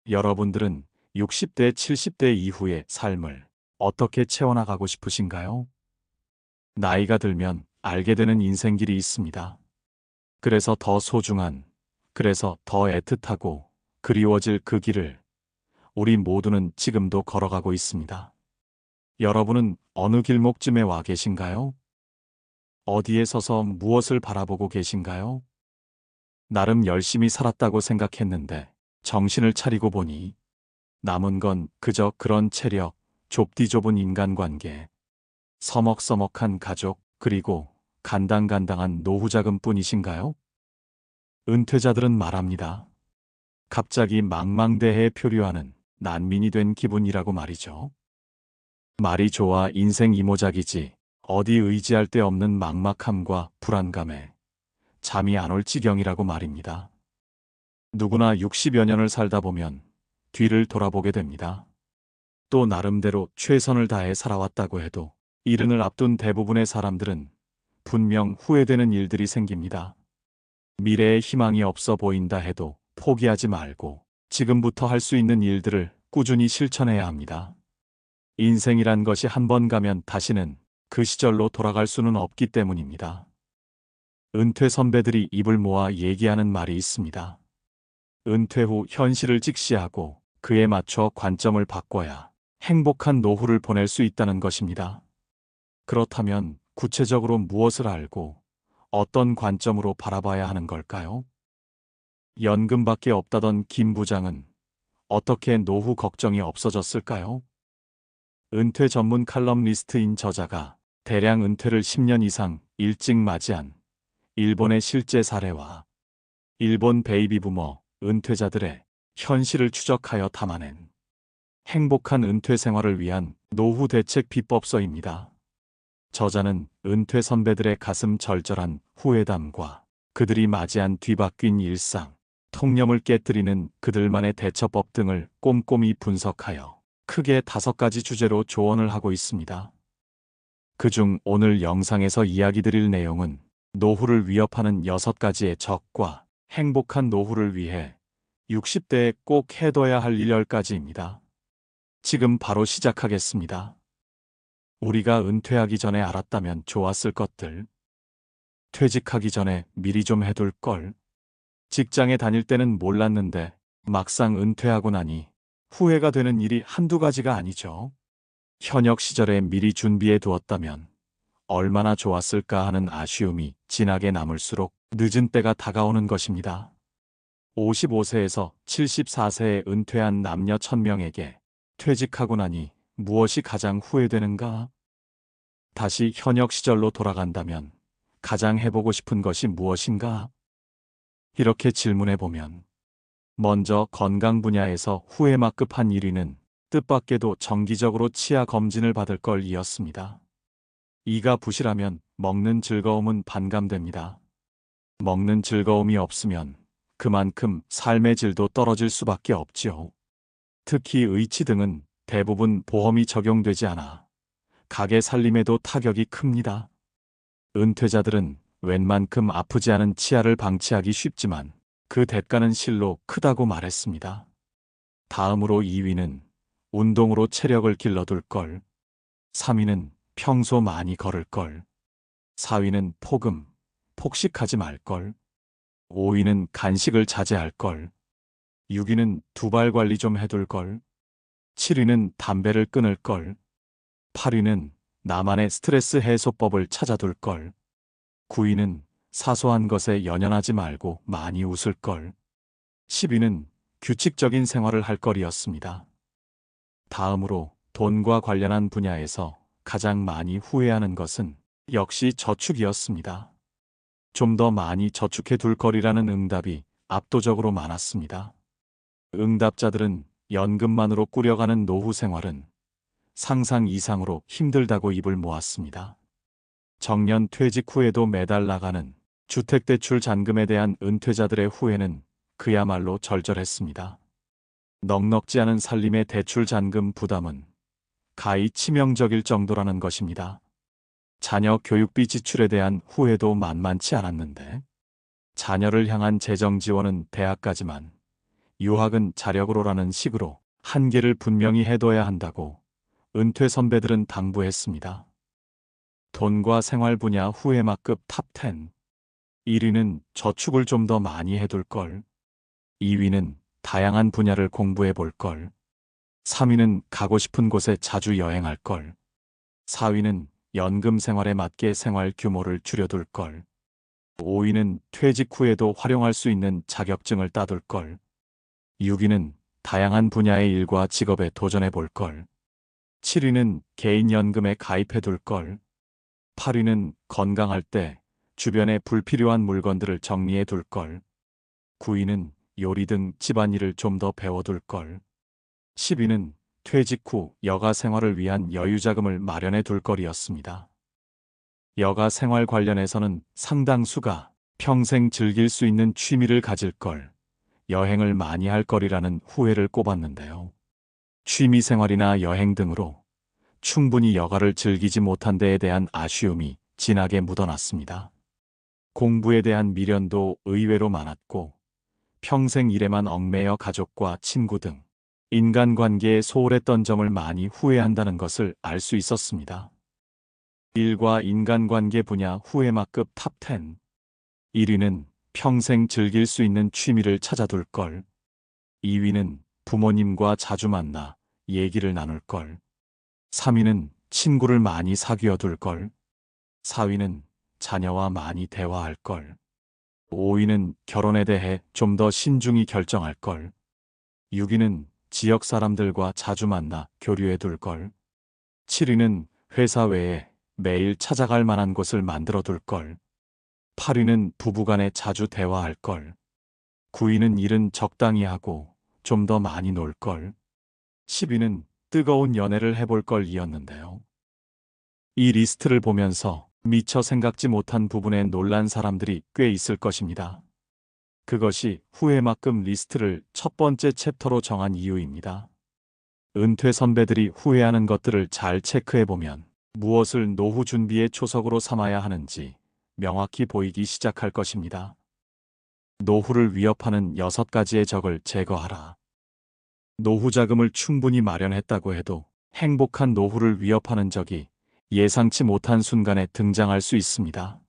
여러분들은 60대, 70대 이후의 삶을 어떻게 채워나가고 싶으신가요? 나이가 들면 알게 되는 인생길이 있습니다. 그래서 더 소중한, 그래서 더 애틋하고 그리워질 그 길을 우리 모두는 지금도 걸어가고 있습니다. 여러분은 어느 길목쯤에 와 계신가요? 어디에 서서 무엇을 바라보고 계신가요? 나름 열심히 살았다고 생각했는데 정신을 차리고 보니 남은 건 그저 그런 체력, 좁디 좁은 인간관계, 서먹서먹한 가족, 그리고 간당간당한 노후자금뿐이신가요? 은퇴자들은 말합니다. 갑자기 망망대해에 표류하는 난민이 된 기분이라고 말이죠. 말이 좋아 인생 이모작이지 어디 의지할 데 없는 막막함과 불안감에 잠이 안 올 지경이라고 말입니다. 누구나 60여 년을 살다 보면 뒤를 돌아보게 됩니다. 또 나름대로 최선을 다해 살아왔다고 해도 이른을 앞둔 대부분의 사람들은 분명 후회되는 일들이 생깁니다. 미래에 희망이 없어 보인다 해도 포기하지 말고 지금부터 할 수 있는 일들을 꾸준히 실천해야 합니다. 인생이란 것이 한 번 가면 다시는 그 시절로 돌아갈 수는 없기 때문입니다. 은퇴 선배들이 입을 모아 얘기하는 말이 있습니다. 은퇴 후 현실을 직시하고 그에 맞춰 관점을 바꿔야 행복한 노후를 보낼 수 있다는 것입니다. 그렇다면 구체적으로 무엇을 알고 어떤 관점으로 바라봐야 하는 걸까요? 연금밖에 없다던 김 부장은 어떻게 노후 걱정이 없어졌을까요? 은퇴 전문 칼럼니스트인 저자가 대량 은퇴를 10년 이상 일찍 맞이한 일본의 실제 사례와 일본 베이비부머 은퇴자들의 현실을 추적하여 담아낸 행복한 은퇴 생활을 위한 노후 대책 비법서입니다. 저자는 은퇴 선배들의 가슴 절절한 후회담과 그들이 맞이한 뒤바뀐 일상, 통념을 깨뜨리는 그들만의 대처법 등을 꼼꼼히 분석하여 크게 5가지 주제로 조언을 하고 있습니다. 그중 오늘 영상에서 이야기 드릴 내용은 노후를 위협하는 6가지의 적과 행복한 노후를 위해 60대에 꼭 해둬야 할 10가지입니다. 지금 바로 시작하겠습니다. 우리가 은퇴하기 전에 알았다면 좋았을 것들. 퇴직하기 전에 미리 좀 해둘 걸. 직장에 다닐 때는 몰랐는데 막상 은퇴하고 나니 후회가 되는 일이 한두 가지가 아니죠. 현역 시절에 미리 준비해 두었다면 얼마나 좋았을까 하는 아쉬움이 진하게 남을수록 늦은 때가 다가오는 것입니다. 55세에서 74세에 은퇴한 남녀 1000명에게 퇴직하고 나니 무엇이 가장 후회되는가? 다시 현역 시절로 돌아간다면 가장 해보고 싶은 것이 무엇인가? 이렇게 질문해보면 먼저 건강 분야에서 후회막급한 1위는 뜻밖에도 정기적으로 치아 검진을 받을 걸 이었습니다. 이가 부실하면 먹는 즐거움은 반감됩니다. 먹는 즐거움이 없으면 그만큼 삶의 질도 떨어질 수밖에 없지요. 특히 의치 등은 대부분 보험이 적용되지 않아 가게 살림에도 타격이 큽니다. 은퇴자들은 웬만큼 아프지 않은 치아를 방치하기 쉽지만 그 대가는 실로 크다고 말했습니다. 다음으로 2위는 운동으로 체력을 길러둘 걸, 3위는 평소 많이 걸을 걸, 4위는 폭식하지 말 걸, 5위는 간식을 자제할 걸, 6위는 두발 관리 좀 해둘 걸, 7위는 담배를 끊을 걸, 8위는 나만의 스트레스 해소법을 찾아둘 걸, 9위는 사소한 것에 연연하지 말고 많이 웃을 걸, 10위는 규칙적인 생활을 할 걸이었습니다. 다음으로 돈과 관련한 분야에서 가장 많이 후회하는 것은 역시 저축이었습니다. 좀 더 많이 저축해 둘 거리라는 응답이 압도적으로 많았습니다. 응답자들은 연금만으로 꾸려가는 노후 생활은 상상 이상으로 힘들다고 입을 모았습니다. 정년 퇴직 후에도 매달 나가는 주택대출 잔금에 대한 은퇴자들의 후회는 그야말로 절절했습니다. 넉넉지 않은 살림의 대출 잔금 부담은 가히 치명적일 정도라는 것입니다. 자녀 교육비 지출에 대한 후회도 만만치 않았는데 자녀를 향한 재정 지원은 대학까지만 유학은 자력으로라는 식으로 한계를 분명히 해둬야 한다고 은퇴 선배들은 당부했습니다. 돈과 생활 분야 후회마급 탑10. 1위는 저축을 좀 더 많이 해둘 걸. 2위는 다양한 분야를 공부해 볼 걸. 3위는 가고 싶은 곳에 자주 여행할 걸. 4위는 연금 생활에 맞게 생활 규모를 줄여둘 걸. 5위는 퇴직 후에도 활용할 수 있는 자격증을 따둘 걸. 6위는 다양한 분야의 일과 직업에 도전해 볼 걸. 7위는 개인연금에 가입해 둘 걸. 8위는 건강할 때 주변에 불필요한 물건들을 정리해 둘 걸. 9위는 요리 등 집안일을 좀 더 배워둘 걸. 10위는 퇴직 후 여가 생활을 위한 여유자금을 마련해 둘 걸이었습니다. 여가 생활 관련해서는 상당수가 평생 즐길 수 있는 취미를 가질 걸, 여행을 많이 할 거리라는 후회를 꼽았는데요. 취미 생활이나 여행 등으로 충분히 여가를 즐기지 못한 데에 대한 아쉬움이 진하게 묻어났습니다. 공부에 대한 미련도 의외로 많았고, 평생 일에만 얽매여 가족과 친구 등 인간관계에 소홀했던 점을 많이 후회한다는 것을 알 수 있었습니다. 일과 인간관계 분야 후회마급 탑10. 1위는 평생 즐길 수 있는 취미를 찾아둘 걸. 2위는 부모님과 자주 만나 얘기를 나눌 걸. 3위는 친구를 많이 사귀어 둘 걸. 4위는 자녀와 많이 대화할 걸. 5위는 결혼에 대해 좀 더 신중히 결정할 걸. 6위는 지역 사람들과 자주 만나 교류해 둘 걸. 7위는 회사 외에 매일 찾아갈 만한 곳을 만들어 둘 걸. 8위는 부부간에 자주 대화할 걸. 9위는 일은 적당히 하고 좀 더 많이 놀 걸. 10위는 뜨거운 연애를 해볼 걸이었는데요. 이 리스트를 보면서 미처 생각지 못한 부분에 놀란 사람들이 꽤 있을 것입니다. 그것이 후회만큼 리스트를 첫 번째 챕터로 정한 이유입니다. 은퇴 선배들이 후회하는 것들을 잘 체크해보면 무엇을 노후 준비의 초석으로 삼아야 하는지 명확히 보이기 시작할 것입니다. 노후를 위협하는 6가지의 적을 제거하라. 노후 자금을 충분히 마련했다고 해도 행복한 노후를 위협하는 적이 예상치 못한 순간에 등장할 수 있습니다.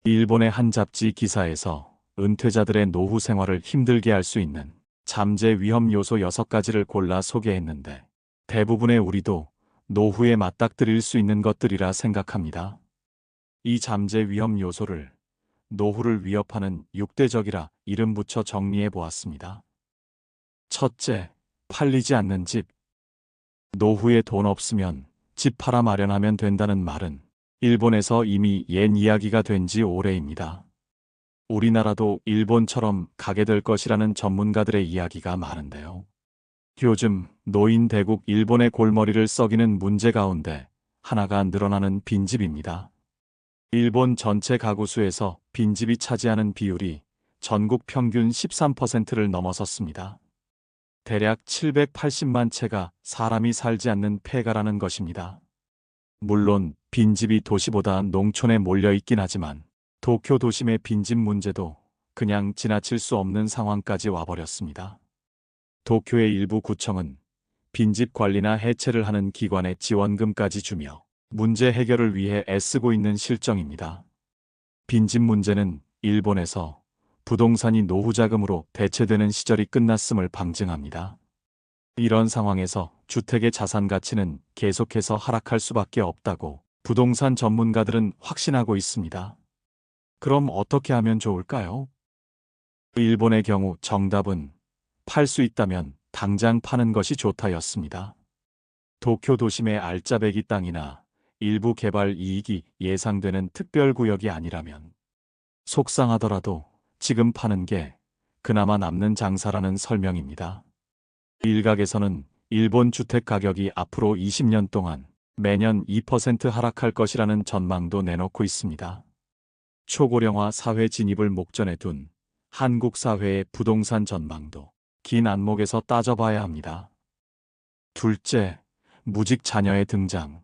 일본의 한 잡지 기사에서 은퇴자들의 노후 생활을 힘들게 할 수 있는 잠재 위험 요소 6가지를 골라 소개했는데, 대부분의 우리도 노후에 맞닥뜨릴 수 있는 것들이라 생각합니다. 이 잠재 위험 요소를 노후를 위협하는 6대적이라 이름 붙여 정리해 보았습니다. 첫째, 팔리지 않는 집. 노후에 돈 없으면 집 팔아 마련하면 된다는 말은 일본에서 이미 옛 이야기가 된 지 오래입니다. 우리나라도 일본처럼 가게 될 것이라는 전문가들의 이야기가 많은데요. 요즘 노인 대국 일본의 골머리를 썩이는 문제 가운데 하나가 늘어나는 빈집입니다. 일본 전체 가구 수에서 빈집이 차지하는 비율이 전국 평균 13%를 넘어섰습니다. 대략 780만 채가 사람이 살지 않는 폐가라는 것입니다. 물론 빈집이 도시보다 농촌에 몰려 있긴 하지만 도쿄 도심의 빈집 문제도 그냥 지나칠 수 없는 상황까지 와버렸습니다. 도쿄의 일부 구청은 빈집 관리나 해체를 하는 기관에 지원금까지 주며 문제 해결을 위해 애쓰고 있는 실정입니다. 빈집 문제는 일본에서 부동산이 노후자금으로 대체되는 시절이 끝났음을 방증합니다. 이런 상황에서 주택의 자산 가치는 계속해서 하락할 수밖에 없다고 부동산 전문가들은 확신하고 있습니다. 그럼 어떻게 하면 좋을까요? 일본의 경우 정답은 팔 수 있다면 당장 파는 것이 좋다였습니다. 도쿄 도심의 알짜배기 땅이나 일부 개발 이익이 예상되는 특별구역이 아니라면 속상하더라도 지금 파는 게 그나마 남는 장사라는 설명입니다. 일각에서는 일본 주택 가격이 앞으로 20년 동안 매년 2% 하락할 것이라는 전망도 내놓고 있습니다. 초고령화 사회 진입을 목전에 둔 한국 사회의 부동산 전망도 긴 안목에서 따져봐야 합니다. 둘째, 무직 자녀의 등장.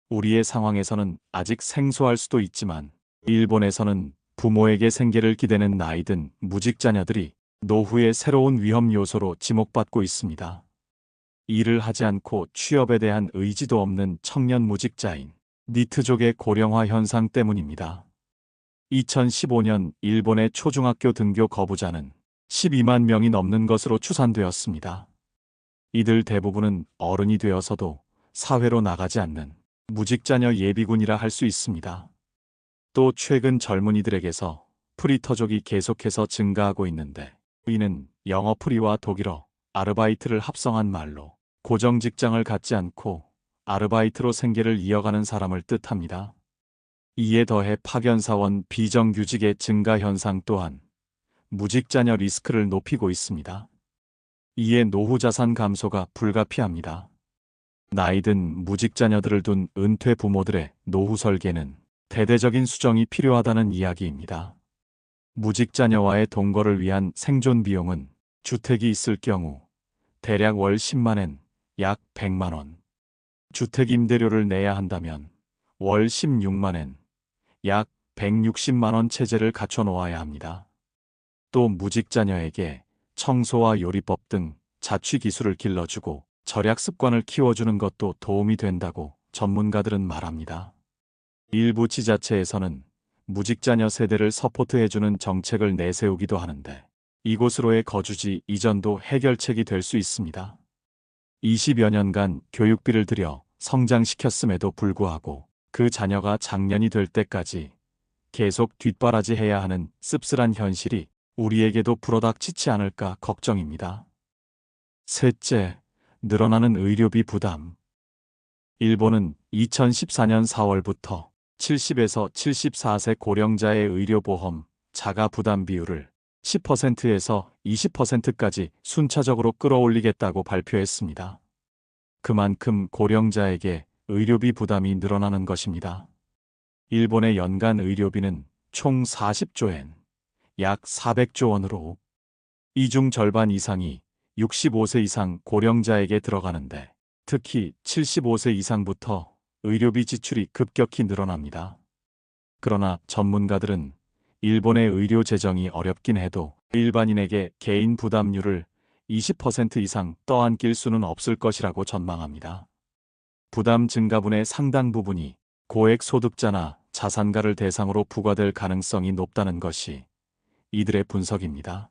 우리의 상황에서는 아직 생소할 수도 있지만 일본에서는 부모에게 생계를 기대는 나이든 무직 자녀들이 노후의 새로운 위험 요소로 지목받고 있습니다. 일을 하지 않고 취업에 대한 의지도 없는 청년 무직자인 니트족의 고령화 현상 때문입니다. 2015년 일본의 초중학교 등교 거부자는 12만 명이 넘는 것으로 추산되었습니다. 이들 대부분은 어른이 되어서도 사회로 나가지 않는 무직자녀 예비군이라 할 수 있습니다. 또 최근 젊은이들에게서 프리터족이 계속해서 증가하고 있는데, 이는 영어 프리와 독일어 아르바이트를 합성한 말로 고정 직장을 갖지 않고 아르바이트로 생계를 이어가는 사람을 뜻합니다. 이에 더해 파견사원 비정규직의 증가 현상 또한 무직자녀 리스크를 높이고 있습니다. 이에 노후 자산 감소가 불가피합니다. 나이든 무직자녀들을 둔 은퇴 부모들의 노후 설계는 대대적인 수정이 필요하다는 이야기입니다. 무직자녀와의 동거를 위한 생존 비용은 주택이 있을 경우 대략 월 10만엔 약 100만원, 주택 임대료를 내야 한다면 월 16만엔 약 160만원 체제를 갖춰 놓아야 합니다. 또 무직자녀에게 청소와 요리법 등 자취 기술을 길러주고 절약 습관을 키워주는 것도 도움이 된다고 전문가들은 말합니다. 일부 지자체에서는 무직자녀 세대를 서포트해주는 정책을 내세우기도 하는데, 이곳으로의 거주지 이전도 해결책이 될 수 있습니다. 20여 년간 교육비를 들여 성장시켰음에도 불구하고 그 자녀가 장년이 될 때까지 계속 뒷바라지해야 하는 씁쓸한 현실이 우리에게도 불어닥치지 않을까 걱정입니다. 셋째, 늘어나는 의료비 부담. 일본은 2014년 4월부터 70에서 74세 고령자의 의료보험 자가 부담 비율을 10%에서 20%까지 순차적으로 끌어올리겠다고 발표했습니다. 그만큼 고령자에게 의료비 부담이 늘어나는 것입니다. 일본의 연간 의료비는 총 40조엔, 약 400조 원으로 이 중 절반 이상이 65세 이상 고령자에게 들어가는데, 특히 75세 이상부터 의료비 지출이 급격히 늘어납니다. 그러나 전문가들은 일본의 의료 재정이 어렵긴 해도 일반인에게 개인 부담률을 20% 이상 떠안길 수는 없을 것이라고 전망합니다. 부담 증가분의 상당 부분이 고액 소득자나 자산가를 대상으로 부과될 가능성이 높다는 것이 이들의 분석입니다.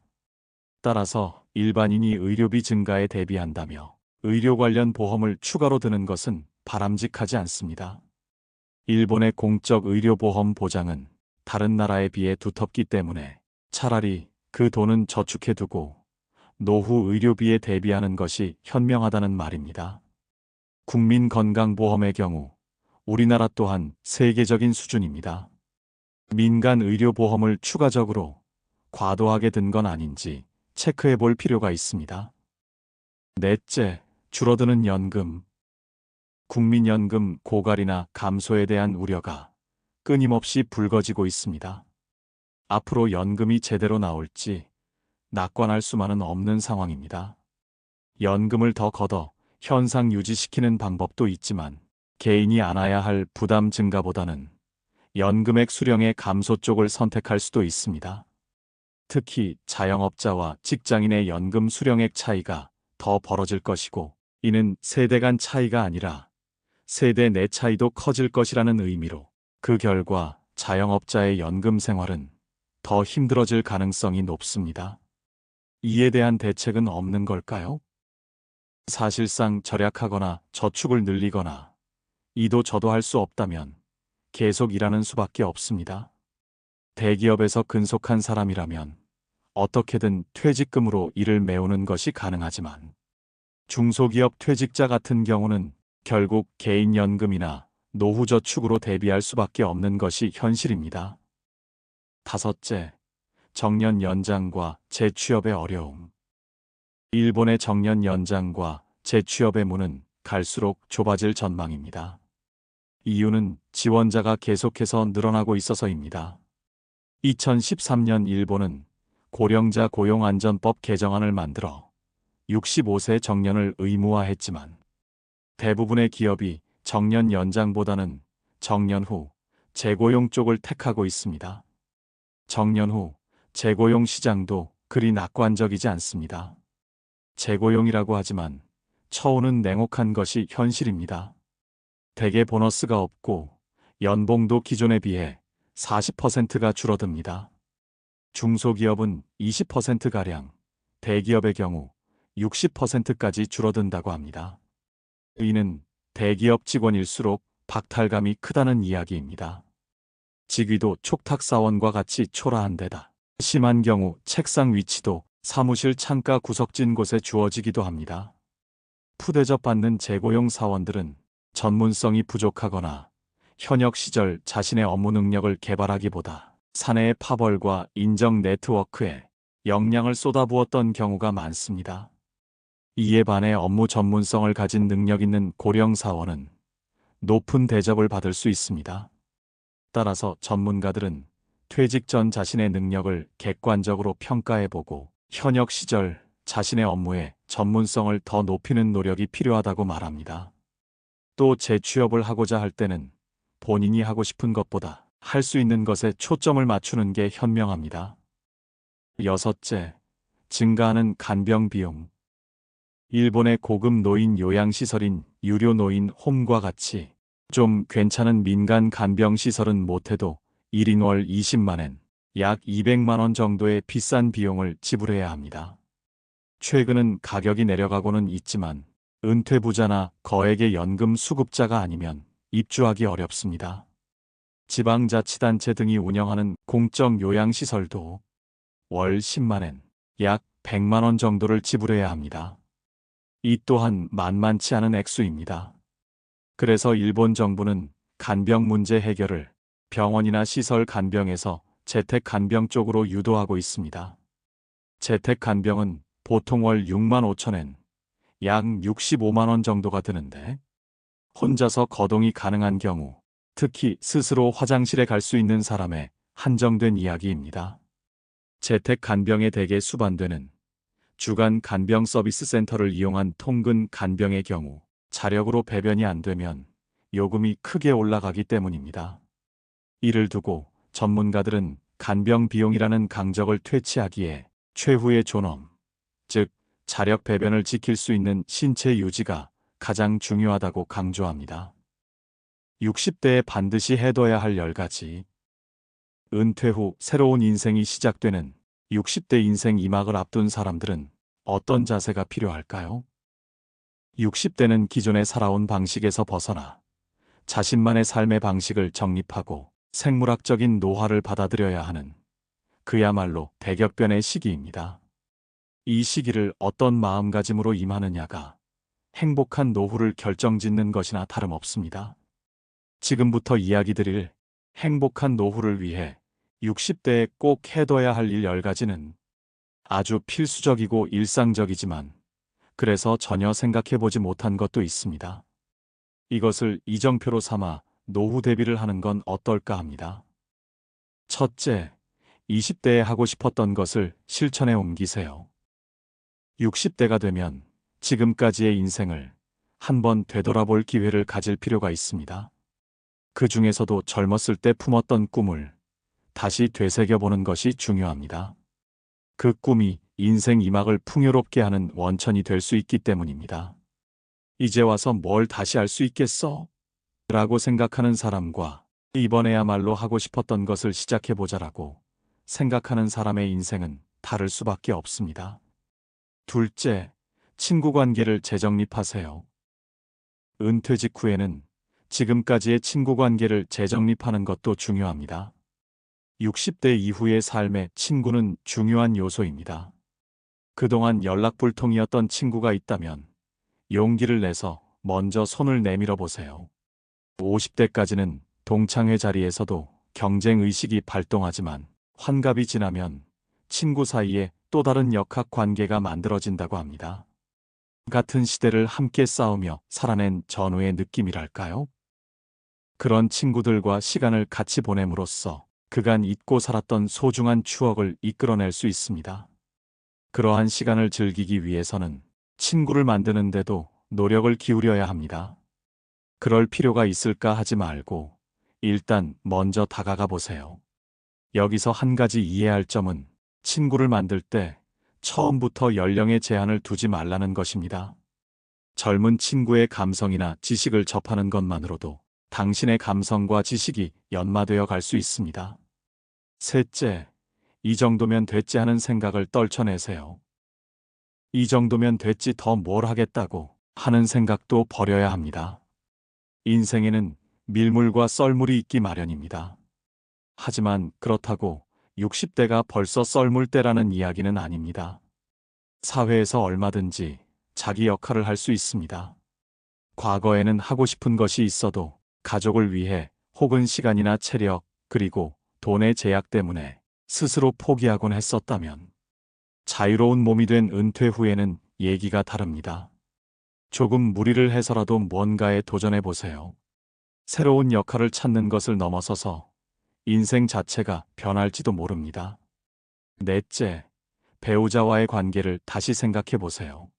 따라서 일반인이 의료비 증가에 대비한다며 의료 관련 보험을 추가로 드는 것은 바람직하지 않습니다. 일본의 공적 의료보험 보장은 다른 나라에 비해 두텁기 때문에 차라리 그 돈은 저축해두고 노후 의료비에 대비하는 것이 현명하다는 말입니다. 국민건강보험의 경우 우리나라 또한 세계적인 수준입니다. 민간 의료보험을 추가적으로 과도하게 든 건 아닌지 체크해 볼 필요가 있습니다. 넷째, 줄어드는 연금. 국민연금 고갈이나 감소에 대한 우려가 끊임없이 불거지고 있습니다. 앞으로 연금이 제대로 나올지 낙관할 수만은 없는 상황입니다. 연금을 더 걷어 현상 유지시키는 방법도 있지만, 개인이 안아야 할 부담 증가보다는 연금액 수령의 감소 쪽을 선택할 수도 있습니다. 특히 자영업자와 직장인의 연금 수령액 차이가 더 벌어질 것이고, 이는 세대 간 차이가 아니라 세대 내 차이도 커질 것이라는 의미로 그 결과 자영업자의 연금 생활은 더 힘들어질 가능성이 높습니다. 이에 대한 대책은 없는 걸까요? 사실상 절약하거나 저축을 늘리거나 이도 저도 할 수 없다면 계속 일하는 수밖에 없습니다. 대기업에서 근속한 사람이라면 어떻게든 퇴직금으로 일을 메우는 것이 가능하지만, 중소기업 퇴직자 같은 경우는 결국 개인연금이나 노후저축으로 대비할 수밖에 없는 것이 현실입니다. 다섯째, 정년 연장과 재취업의 어려움. 일본의 정년 연장과 재취업의 문은 갈수록 좁아질 전망입니다. 이유는 지원자가 계속해서 늘어나고 있어서입니다. 2013년 일본은 고령자 고용안전법 개정안을 만들어 65세 정년을 의무화했지만, 대부분의 기업이 정년 연장보다는 정년 후 재고용 쪽을 택하고 있습니다. 정년 후 재고용 시장도 그리 낙관적이지 않습니다. 재고용이라고 하지만 처우는 냉혹한 것이 현실입니다. 대개 보너스가 없고 연봉도 기존에 비해 40%가 줄어듭니다. 중소기업은 20%가량, 대기업의 경우 60%까지 줄어든다고 합니다. 이는 대기업 직원일수록 박탈감이 크다는 이야기입니다. 직위도 촉탁사원과 같이 초라한 데다 심한 경우 책상 위치도 사무실 창가 구석진 곳에 주어지기도 합니다. 푸대접 받는 재고용 사원들은 전문성이 부족하거나 현역 시절 자신의 업무 능력을 개발하기보다 사내의 파벌과 인정 네트워크에 역량을 쏟아부었던 경우가 많습니다. 이에 반해 업무 전문성을 가진 능력 있는 고령 사원은 높은 대접을 받을 수 있습니다. 따라서 전문가들은 퇴직 전 자신의 능력을 객관적으로 평가해보고 현역 시절 자신의 업무의 전문성을 더 높이는 노력이 필요하다고 말합니다. 또 재취업을 하고자 할 때는 본인이 하고 싶은 것보다 할 수 있는 것에 초점을 맞추는 게 현명합니다. 여섯째, 증가하는 간병 비용. 일본의 고급 노인 요양시설인 유료 노인 홈과 같이 좀 괜찮은 민간 간병시설은 못해도 1인 월 20만엔, 약 200만원 정도의 비싼 비용을 지불해야 합니다. 최근은 가격이 내려가고는 있지만 은퇴부자나 거액의 연금 수급자가 아니면 입주하기 어렵습니다. 지방자치단체 등이 운영하는 공적 요양시설도 월 10만엔, 약 100만원 정도를 지불해야 합니다. 이 또한 만만치 않은 액수입니다. 그래서 일본 정부는 간병 문제 해결을 병원이나 시설 간병에서 재택 간병 쪽으로 유도하고 있습니다. 재택 간병은 보통 월 6만 5천엔, 약 65만원 정도가 드는데 혼자서 거동이 가능한 경우, 특히 스스로 화장실에 갈 수 있는 사람의 한정된 이야기입니다. 재택 간병에 대개 수반되는 주간 간병 서비스 센터를 이용한 통근 간병의 경우 자력으로 배변이 안 되면 요금이 크게 올라가기 때문입니다. 이를 두고 전문가들은 간병 비용이라는 강적을 퇴치하기에 최후의 존엄, 즉 자력 배변을 지킬 수 있는 신체 유지가 가장 중요하다고 강조합니다. 60대에 반드시 해둬야 할 10가지. 은퇴 후 새로운 인생이 시작되는 60대 인생 2막을 앞둔 사람들은 어떤 자세가 필요할까요? 60대는 기존에 살아온 방식에서 벗어나 자신만의 삶의 방식을 정립하고 생물학적인 노화를 받아들여야 하는 그야말로 대격변의 시기입니다. 이 시기를 어떤 마음가짐으로 임하느냐가 행복한 노후를 결정짓는 것이나 다름없습니다. 지금부터 이야기 드릴 행복한 노후를 위해 60대에 꼭 해둬야 할 일 10가지는 아주 필수적이고 일상적이지만 그래서 전혀 생각해보지 못한 것도 있습니다. 이것을 이정표로 삼아 노후 대비를 하는 건 어떨까 합니다. 첫째, 20대에 하고 싶었던 것을 실천에 옮기세요. 60대가 되면 지금까지의 인생을 한번 되돌아볼 기회를 가질 필요가 있습니다. 그 중에서도 젊었을 때 품었던 꿈을 다시 되새겨보는 것이 중요합니다. 그 꿈이 인생 2막을 풍요롭게 하는 원천이 될 수 있기 때문입니다. 이제 와서 뭘 다시 할 수 있겠어? 라고 생각하는 사람과 이번에야말로 하고 싶었던 것을 시작해보자라고 생각하는 사람의 인생은 다를 수밖에 없습니다. 둘째, 친구 관계를 재정립하세요. 은퇴 직후에는 지금까지의 친구 관계를 재정립하는 것도 중요합니다. 60대 이후의 삶의 친구는 중요한 요소입니다. 그동안 연락불통이었던 친구가 있다면 용기를 내서 먼저 손을 내밀어 보세요. 50대까지는 동창회 자리에서도 경쟁의식이 발동하지만 환갑이 지나면 친구 사이에 또 다른 역학 관계가 만들어진다고 합니다. 같은 시대를 함께 싸우며 살아낸 전우의 느낌이랄까요? 그런 친구들과 시간을 같이 보냄으로써 그간 잊고 살았던 소중한 추억을 이끌어낼 수 있습니다. 그러한 시간을 즐기기 위해서는 친구를 만드는데도 노력을 기울여야 합니다. 그럴 필요가 있을까 하지 말고 일단 먼저 다가가 보세요. 여기서 한 가지 이해할 점은 친구를 만들 때 처음부터 연령의 제한을 두지 말라는 것입니다. 젊은 친구의 감성이나 지식을 접하는 것만으로도 당신의 감성과 지식이 연마되어 갈 수 있습니다. 셋째, 이 정도면 됐지 하는 생각을 떨쳐내세요. 이 정도면 됐지 더 뭘 하겠다고 하는 생각도 버려야 합니다. 인생에는 밀물과 썰물이 있기 마련입니다. 하지만 그렇다고 60대가 벌써 썰물 때라는 이야기는 아닙니다. 사회에서 얼마든지 자기 역할을 할 수 있습니다. 과거에는 하고 싶은 것이 있어도 가족을 위해 혹은 시간이나 체력 그리고 돈의 제약 때문에 스스로 포기하곤 했었다면 자유로운 몸이 된 은퇴 후에는 얘기가 다릅니다. 조금 무리를 해서라도 뭔가에 도전해 보세요. 새로운 역할을 찾는 것을 넘어서서 인생 자체가 변할지도 모릅니다. 넷째, 배우자와의 관계를 다시 생각해 보세요.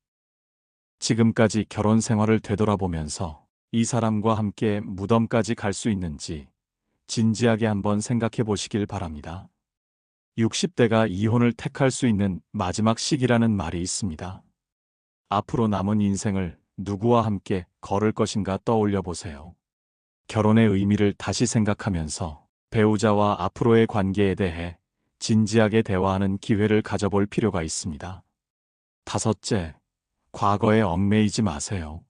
지금까지 결혼 생활을 되돌아보면서 이 사람과 함께 무덤까지 갈 수 있는지 진지하게 한번 생각해 보시길 바랍니다. 60대가 이혼을 택할 수 있는 마지막 시기라는 말이 있습니다. 앞으로 남은 인생을 누구와 함께 걸을 것인가 떠올려 보세요. 결혼의 의미를 다시 생각하면서 배우자와 앞으로의 관계에 대해 진지하게 대화하는 기회를 가져볼 필요가 있습니다. 다섯째, 과거에 얽매이지 마세요.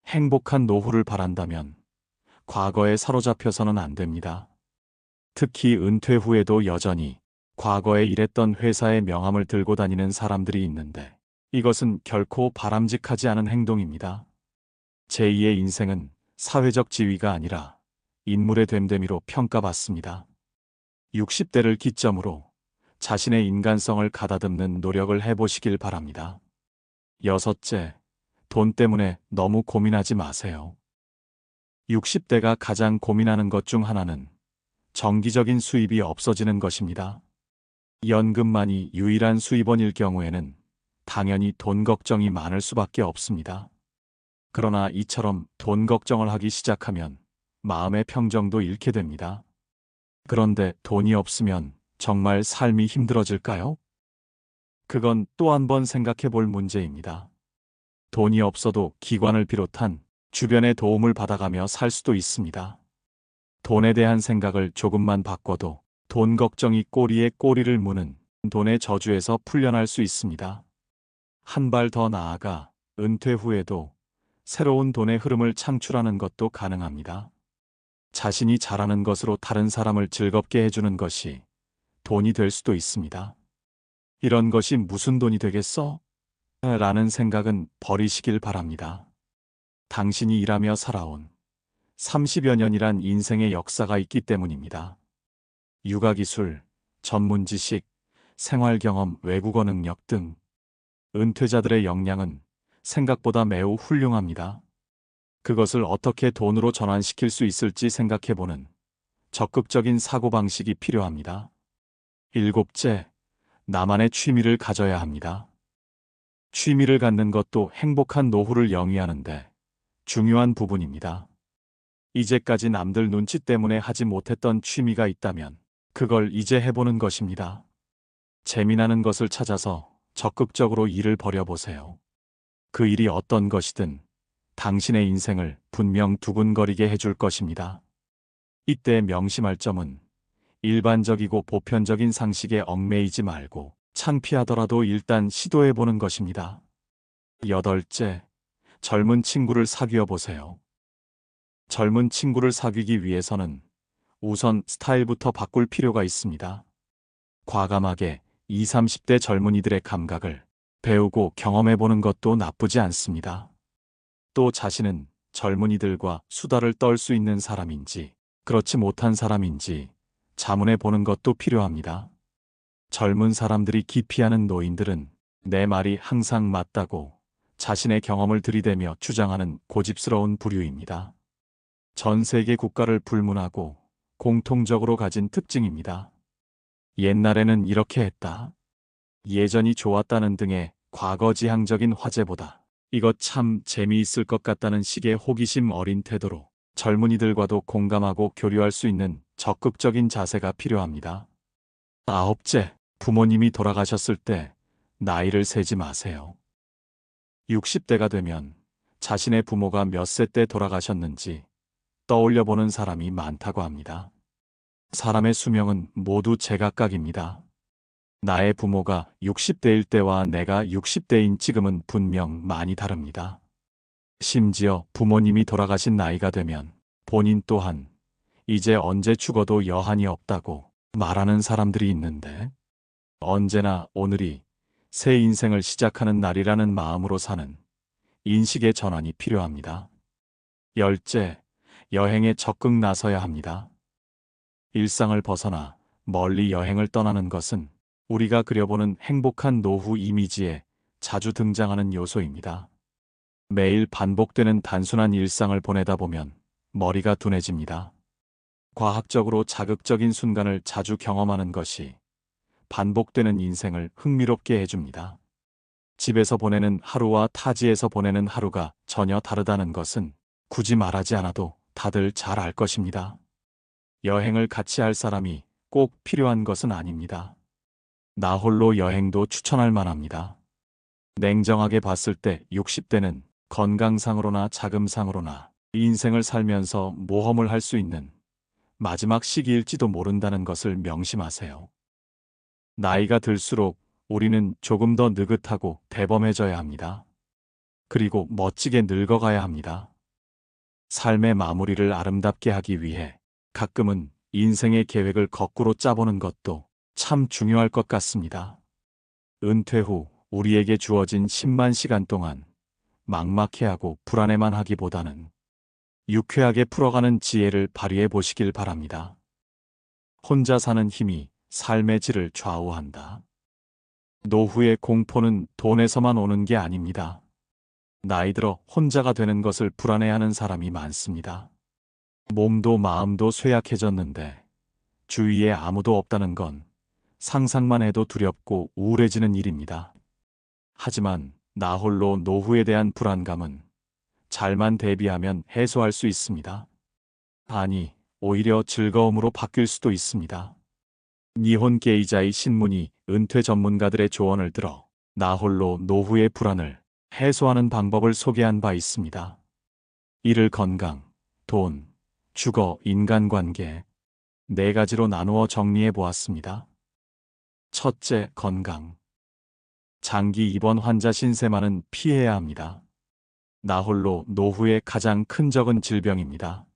행복한 노후를 바란다면 과거에 사로잡혀서는 안 됩니다. 특히 은퇴 후에도 여전히 과거에 일했던 회사의 명함을 들고 다니는 사람들이 있는데 이것은 결코 바람직하지 않은 행동입니다. 제2의 인생은 사회적 지위가 아니라 인물의 됨됨이로 평가받습니다. 60대를 기점으로 자신의 인간성을 가다듬는 노력을 해보시길 바랍니다. 여섯째, 돈 때문에 너무 고민하지 마세요. 60대가 가장 고민하는 것 중 하나는 정기적인 수입이 없어지는 것입니다. 연금만이 유일한 수입원일 경우에는 당연히 돈 걱정이 많을 수밖에 없습니다. 그러나 이처럼 돈 걱정을 하기 시작하면 마음의 평정도 잃게 됩니다. 그런데 돈이 없으면 정말 삶이 힘들어질까요? 그건 또 한 번 생각해 볼 문제입니다. 돈이 없어도 기관을 비롯한 주변의 도움을 받아가며 살 수도 있습니다. 돈에 대한 생각을 조금만 바꿔도 돈 걱정이 꼬리에 꼬리를 무는 돈의 저주에서 풀려날 수 있습니다. 한 발 더 나아가 은퇴 후에도 새로운 돈의 흐름을 창출하는 것도 가능합니다. 자신이 잘하는 것으로 다른 사람을 즐겁게 해주는 것이 돈이 될 수도 있습니다. 이런 것이 무슨 돈이 되겠어? 라는 생각은 버리시길 바랍니다. 당신이 일하며 살아온 30여 년이란 인생의 역사가 있기 때문입니다. 육아기술, 전문지식, 생활경험, 외국어 능력 등 은퇴자들의 역량은 생각보다 매우 훌륭합니다. 그것을 어떻게 돈으로 전환시킬 수 있을지 생각해보는 적극적인 사고방식이 필요합니다. 일곱째, 나만의 취미를 가져야 합니다. 취미를 갖는 것도 행복한 노후를 영위하는데 중요한 부분입니다. 이제까지 남들 눈치 때문에 하지 못했던 취미가 있다면 그걸 이제 해보는 것입니다. 재미나는 것을 찾아서 적극적으로 일을 벌여보세요. 그 일이 어떤 것이든 당신의 인생을 분명 두근거리게 해줄 것입니다. 이때 명심할 점은 일반적이고 보편적인 상식에 얽매이지 말고 창피하더라도 일단 시도해보는 것입니다. 여덟째, 젊은 친구를 사귀어 보세요. 젊은 친구를 사귀기 위해서는 우선 스타일부터 바꿀 필요가 있습니다. 과감하게 20, 30대 젊은이들의 감각을 배우고 경험해보는 것도 나쁘지 않습니다. 또 자신은 젊은이들과 수다를 떨 수 있는 사람인지 그렇지 못한 사람인지 자문해 보는 것도 필요합니다. 젊은 사람들이 기피하는 노인들은 내 말이 항상 맞다고 자신의 경험을 들이대며 주장하는 고집스러운 부류입니다. 전 세계 국가를 불문하고 공통적으로 가진 특징입니다. 옛날에는 이렇게 했다. 예전이 좋았다는 등의 과거지향적인 화제보다 이것 참 재미있을 것 같다는 식의 호기심 어린 태도로 젊은이들과도 공감하고 교류할 수 있는 적극적인 자세가 필요합니다. 아홉째, 부모님이 돌아가셨을 때 나이를 세지 마세요. 60대가 되면 자신의 부모가 몇 세 때 돌아가셨는지 떠올려 보는 사람이 많다고 합니다. 사람의 수명은 모두 제각각입니다. 나의 부모가 60대일 때와 내가 60대인 지금은 분명 많이 다릅니다. 심지어 부모님이 돌아가신 나이가 되면 본인 또한 이제 언제 죽어도 여한이 없다고 말하는 사람들이 있는데, 언제나 오늘이 새 인생을 시작하는 날이라는 마음으로 사는 인식의 전환이 필요합니다. 열째, 여행에 적극 나서야 합니다. 일상을 벗어나 멀리 여행을 떠나는 것은 우리가 그려보는 행복한 노후 이미지에 자주 등장하는 요소입니다. 매일 반복되는 단순한 일상을 보내다 보면 머리가 둔해집니다. 과학적으로 자극적인 순간을 자주 경험하는 것이 반복되는 인생을 흥미롭게 해줍니다. 집에서 보내는 하루와 타지에서 보내는 하루가 전혀 다르다는 것은 굳이 말하지 않아도 다들 잘 알 것입니다. 여행을 같이 할 사람이 꼭 필요한 것은 아닙니다. 나 홀로 여행도 추천할 만합니다. 냉정하게 봤을 때 60대는 건강상으로나 자금상으로나 인생을 살면서 모험을 할 수 있는 마지막 시기일지도 모른다는 것을 명심하세요. 나이가 들수록 우리는 조금 더 느긋하고 대범해져야 합니다. 그리고 멋지게 늙어가야 합니다. 삶의 마무리를 아름답게 하기 위해 가끔은 인생의 계획을 거꾸로 짜보는 것도 참 중요할 것 같습니다. 은퇴 후 우리에게 주어진 10만 시간 동안 막막해하고 불안해만 하기보다는 유쾌하게 풀어가는 지혜를 발휘해 보시길 바랍니다. 혼자 사는 힘이 삶의 질을 좌우한다. 노후의 공포는 돈에서만 오는 게 아닙니다. 나이 들어 혼자가 되는 것을 불안해하는 사람이 많습니다. 몸도 마음도 쇠약해졌는데 주위에 아무도 없다는 건 상상만 해도 두렵고 우울해지는 일입니다. 하지만 나 홀로 노후에 대한 불안감은 잘만 대비하면 해소할 수 있습니다. 아니, 오히려 즐거움으로 바뀔 수도 있습니다. 니혼 게이자이 신문이 은퇴 전문가들의 조언을 들어 나 홀로 노후의 불안을 해소하는 방법을 소개한 바 있습니다. 이를 건강, 돈, 주거, 인간관계 네 가지로 나누어 정리해 보았습니다. 첫째, 건강. 장기 입원 환자 신세만은 피해야 합니다. 나 홀로 노후의 가장 큰 적은 질병입니다.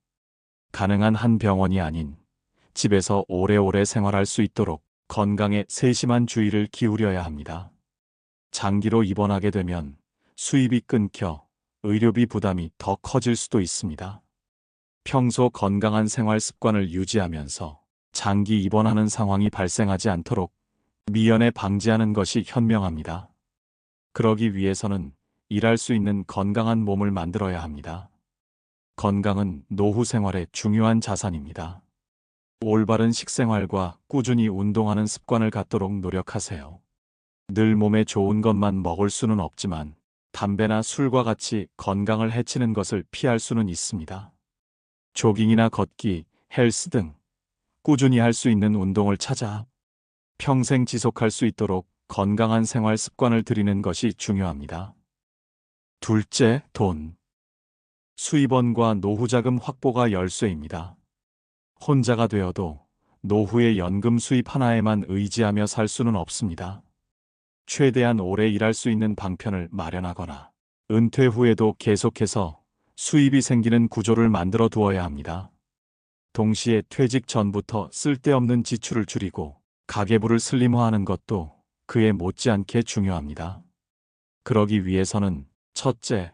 가능한 한 병원이 아닌 집에서 오래오래 생활할 수 있도록 건강에 세심한 주의를 기울여야 합니다. 장기로 입원하게 되면 수입이 끊겨 의료비 부담이 더 커질 수도 있습니다. 평소 건강한 생활 습관을 유지하면서 장기 입원하는 상황이 발생하지 않도록 미연에 방지하는 것이 현명합니다. 그러기 위해서는 일할 수 있는 건강한 몸을 만들어야 합니다. 건강은 노후 생활의 중요한 자산입니다. 올바른 식생활과 꾸준히 운동하는 습관을 갖도록 노력하세요. 늘 몸에 좋은 것만 먹을 수는 없지만 담배나 술과 같이 건강을 해치는 것을 피할 수는 있습니다. 조깅이나 걷기, 헬스 등 꾸준히 할 수 있는 운동을 찾아 평생 지속할 수 있도록 건강한 생활 습관을 들이는 것이 중요합니다. 둘째, 돈. 수입원과 노후자금 확보가 열쇠입니다. 혼자가 되어도 노후의 연금 수입 하나에만 의지하며 살 수는 없습니다. 최대한 오래 일할 수 있는 방편을 마련하거나 은퇴 후에도 계속해서 수입이 생기는 구조를 만들어 두어야 합니다. 동시에 퇴직 전부터 쓸데없는 지출을 줄이고 가계부를 슬림화하는 것도 그에 못지않게 중요합니다. 그러기 위해서는 첫째,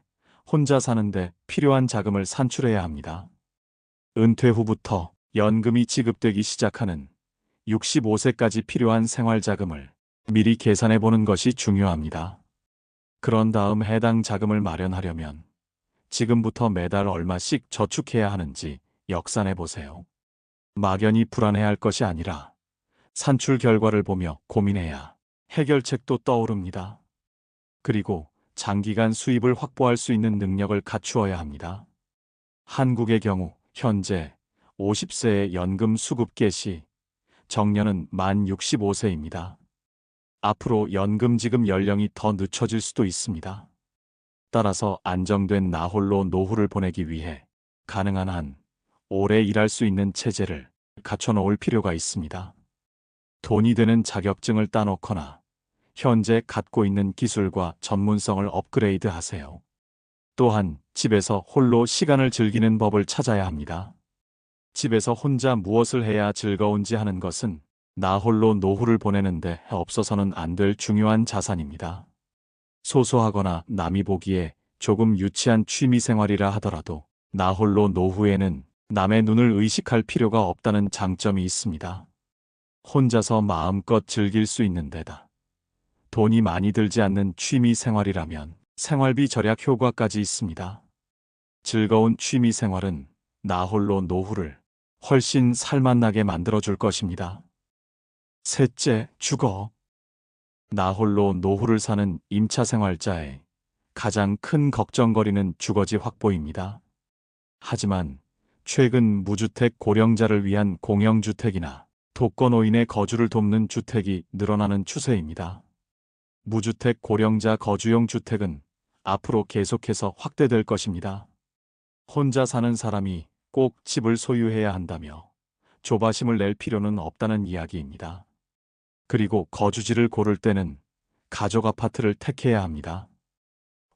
혼자 사는데 필요한 자금을 산출해야 합니다. 은퇴 후부터 연금이 지급되기 시작하는 65세까지 필요한 생활자금을 미리 계산해 보는 것이 중요합니다. 그런 다음 해당 자금을 마련하려면 지금부터 매달 얼마씩 저축해야 하는지 역산해 보세요. 막연히 불안해할 것이 아니라 산출 결과를 보며 고민해야 해결책도 떠오릅니다. 그리고 장기간 수입을 확보할 수 있는 능력을 갖추어야 합니다. 한국의 경우 현재 50세의 연금 수급 개시, 정년은 만 65세입니다. 앞으로 연금 지급 연령이 더 늦춰질 수도 있습니다. 따라서 안정된 나홀로 노후를 보내기 위해 가능한 한 오래 일할 수 있는 체제를 갖춰놓을 필요가 있습니다. 돈이 되는 자격증을 따놓거나 현재 갖고 있는 기술과 전문성을 업그레이드 하세요. 또한 집에서 홀로 시간을 즐기는 법을 찾아야 합니다. 집에서 혼자 무엇을 해야 즐거운지 하는 것은 나 홀로 노후를 보내는데 없어서는 안 될 중요한 자산입니다. 소소하거나 남이 보기에 조금 유치한 취미 생활이라 하더라도 나 홀로 노후에는 남의 눈을 의식할 필요가 없다는 장점이 있습니다. 혼자서 마음껏 즐길 수 있는 데다 돈이 많이 들지 않는 취미 생활이라면 생활비 절약 효과까지 있습니다. 즐거운 취미 생활은 나 홀로 노후를 훨씬 살맛나게 만들어줄 것입니다. 셋째, 주거. 나 홀로 노후를 사는 임차 생활자의 가장 큰 걱정거리는 주거지 확보입니다. 하지만 최근 무주택 고령자를 위한 공영주택이나 독거노인의 거주를 돕는 주택이 늘어나는 추세입니다. 무주택 고령자 거주용 주택은 앞으로 계속해서 확대될 것입니다. 혼자 사는 사람이 꼭 집을 소유해야 한다며 조바심을 낼 필요는 없다는 이야기입니다. 그리고 거주지를 고를 때는 가족 아파트를 택해야 합니다.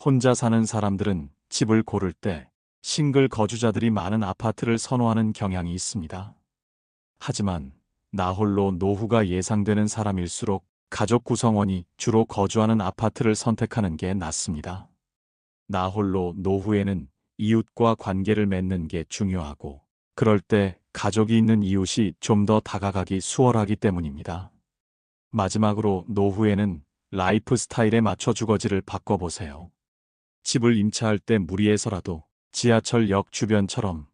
혼자 사는 사람들은 집을 고를 때 싱글 거주자들이 많은 아파트를 선호하는 경향이 있습니다. 하지만 나 홀로 노후가 예상되는 사람일수록 가족 구성원이 주로 거주하는 아파트를 선택하는 게 낫습니다. 나 홀로 노후에는 이웃과 관계를 맺는 게 중요하고 그럴 때 가족이 있는 이웃이 좀 더 다가가기 수월하기 때문입니다. 마지막으로 노후에는 라이프 스타일에 맞춰 주거지를 바꿔보세요. 집을 임차할 때 무리해서라도 지하철역 주변처럼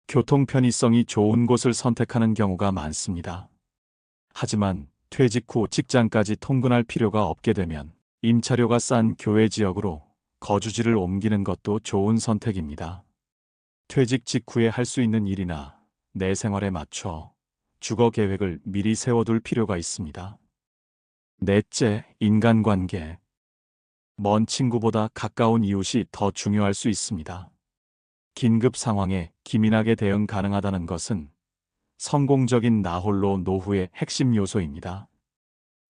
교통 편의성이 좋은 곳을 선택하는 경우가 많습니다. 하지만 퇴직 후 직장까지 통근할 필요가 없게 되면 임차료가 싼 교외 지역으로 거주지를 옮기는 것도 좋은 선택입니다. 퇴직 직후에 할 수 있는 일이나 내 생활에 맞춰 주거 계획을 미리 세워둘 필요가 있습니다. 넷째, 인간관계. 먼 친구보다 가까운 이웃이 더 중요할 수 있습니다. 긴급 상황에 기민하게 대응 가능하다는 것은 성공적인 나홀로 노후의 핵심 요소입니다.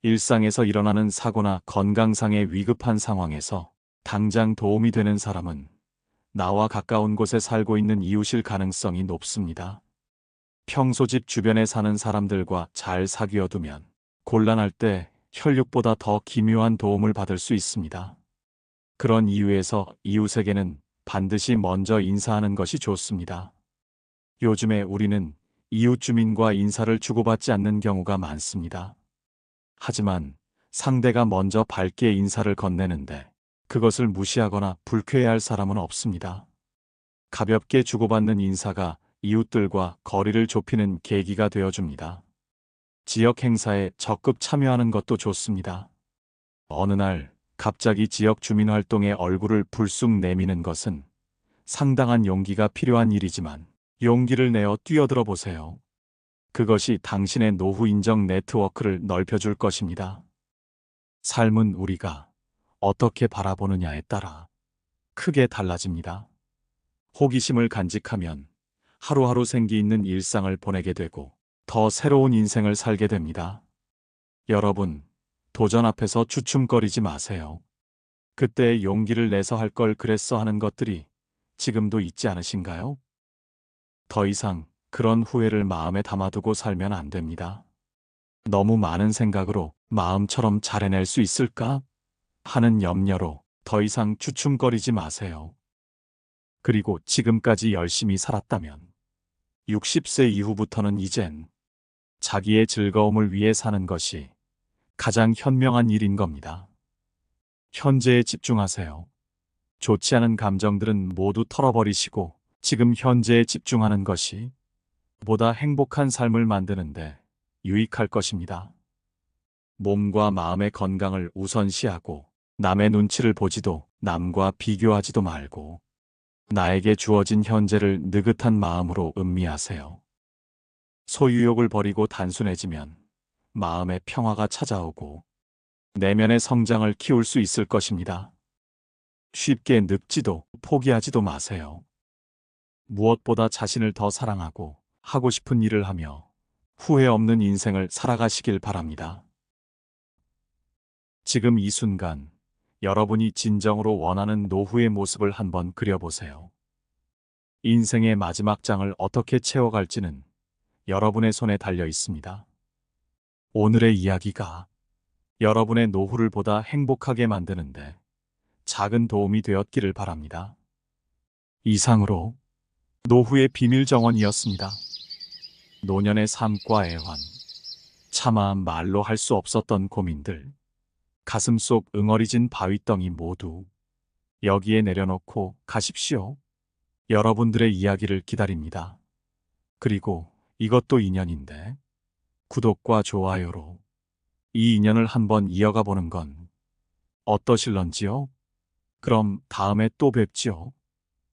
일상에서 일어나는 사고나 건강상의 위급한 상황에서 당장 도움이 되는 사람은 나와 가까운 곳에 살고 있는 이웃일 가능성이 높습니다. 평소 집 주변에 사는 사람들과 잘 사귀어두면 곤란할 때 혈육보다 더 기묘한 도움을 받을 수 있습니다. 그런 이유에서 이웃에게는 반드시 먼저 인사하는 것이 좋습니다. 요즘에 우리는 이웃 주민과 인사를 주고받지 않는 경우가 많습니다. 하지만 상대가 먼저 밝게 인사를 건네는데 그것을 무시하거나 불쾌해할 사람은 없습니다. 가볍게 주고받는 인사가 이웃들과 거리를 좁히는 계기가 되어줍니다. 지역 행사에 적극 참여하는 것도 좋습니다. 어느 날 갑자기 지역 주민 활동에 얼굴을 불쑥 내미는 것은 상당한 용기가 필요한 일이지만 용기를 내어 뛰어들어 보세요. 그것이 당신의 노후 인정 네트워크를 넓혀줄 것입니다. 삶은 우리가 어떻게 바라보느냐에 따라 크게 달라집니다. 호기심을 간직하면 하루하루 생기 있는 일상을 보내게 되고 더 새로운 인생을 살게 됩니다. 여러분, 도전 앞에서 주춤거리지 마세요. 그때 용기를 내서 할 걸 그랬어 하는 것들이 지금도 있지 않으신가요? 더 이상 그런 후회를 마음에 담아두고 살면 안 됩니다. 너무 많은 생각으로 마음처럼 잘 해낼 수 있을까 하는 염려로 더 이상 주춤거리지 마세요. 그리고 지금까지 열심히 살았다면 60세 이후부터는 이젠 자기의 즐거움을 위해 사는 것이 가장 현명한 일인 겁니다. 현재에 집중하세요. 좋지 않은 감정들은 모두 털어버리시고 지금 현재에 집중하는 것이 보다 행복한 삶을 만드는데 유익할 것입니다. 몸과 마음의 건강을 우선시하고 남의 눈치를 보지도 남과 비교하지도 말고 나에게 주어진 현재를 느긋한 마음으로 음미하세요. 소유욕을 버리고 단순해지면 마음의 평화가 찾아오고 내면의 성장을 키울 수 있을 것입니다. 쉽게 늙지도 포기하지도 마세요. 무엇보다 자신을 더 사랑하고 하고 싶은 일을 하며 후회 없는 인생을 살아가시길 바랍니다. 지금 이 순간 여러분이 진정으로 원하는 노후의 모습을 한번 그려보세요. 인생의 마지막 장을 어떻게 채워갈지는 여러분의 손에 달려 있습니다. 오늘의 이야기가 여러분의 노후를 보다 행복하게 만드는데 작은 도움이 되었기를 바랍니다. 이상으로 노후의 비밀 정원이었습니다. 노년의 삶과 애환, 차마 말로 할 수 없었던 고민들, 가슴속 응어리진 바위덩이 모두 여기에 내려놓고 가십시오. 여러분들의 이야기를 기다립니다. 그리고 이것도 인연인데 구독과 좋아요로 이 인연을 한번 이어가 보는 건 어떠실런지요? 그럼 다음에 또 뵙지요.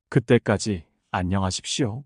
그때까지 안녕하십시오.